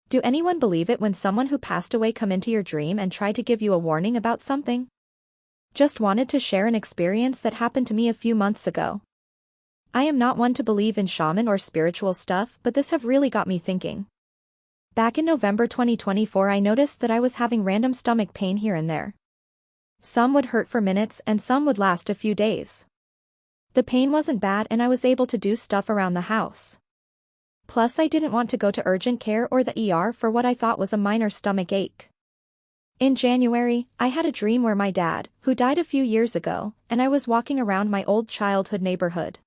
Do anyone believe it when someone who passed away come into your dream and try to give you a warning about something? Just wanted to share an experience that happened to me a few months ago. I am not one to believe in shaman or spiritual stuff, but this have really got me thinking. Back in November 2024 I noticed that I was having random stomach pain here and there. Some would hurt for minutes and some would last a few days. The pain wasn't bad and I was able to do stuff around the house. Plus I didn't want to go to urgent care or the ER for what I thought was a minor stomach ache. In January, I had a dream where my dad, who died a few years ago, and I was walking around my old childhood neighborhood.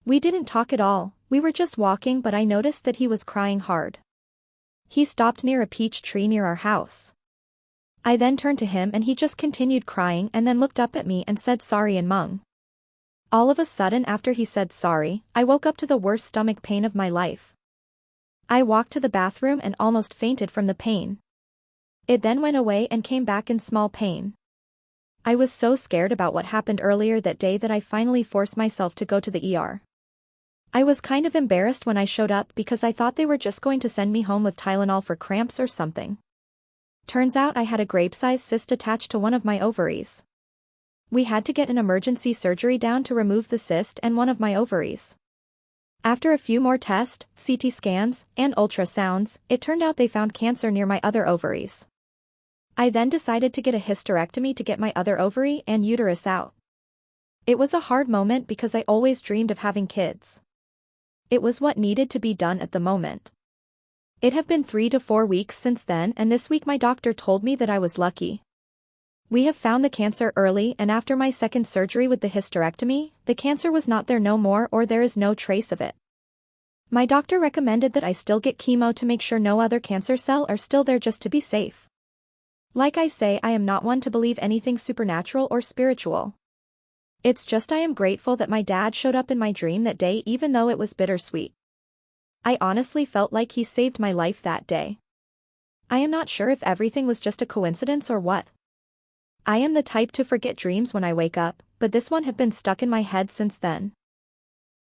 We didn't talk at all, we were just walking, but I noticed that he was crying hard. He stopped near a peach tree near our house. I then turned to him and he just continued crying and then looked up at me and said sorry in Hmong. All of a sudden after he said sorry, I woke up to the worst stomach pain of my life. I walked to the bathroom and almost fainted from the pain. It then went away and came back in small pain. I was so scared about what happened earlier that day that I finally forced myself to go to the ER. I was kind of embarrassed when I showed up because I thought they were just going to send me home with Tylenol for cramps or something. Turns out I had a grape-sized cyst attached to one of my ovaries. We had to get an emergency surgery done to remove the cyst and one of my ovaries. After a few more tests, CT scans, and ultrasounds, it turned out they found cancer near my other ovaries. I then decided to get a hysterectomy to get my other ovary and uterus out. It was a hard moment because I always dreamed of having kids. It was what needed to be done at the moment. It have been 3 to 4 weeks since then and this week my doctor told me that I was lucky. We have found the cancer early and after my second surgery with the hysterectomy, the cancer was not there no more or there is no trace of it. My doctor recommended that I still get chemo to make sure no other cancer cell are still there just to be safe. Like I say, I am not one to believe anything supernatural or spiritual. It's just I am grateful that my dad showed up in my dream that day even though it was bittersweet. I honestly felt like he saved my life that day. I am not sure if everything was just a coincidence or what. I am the type to forget dreams when I wake up, but this one have been stuck in my head since then.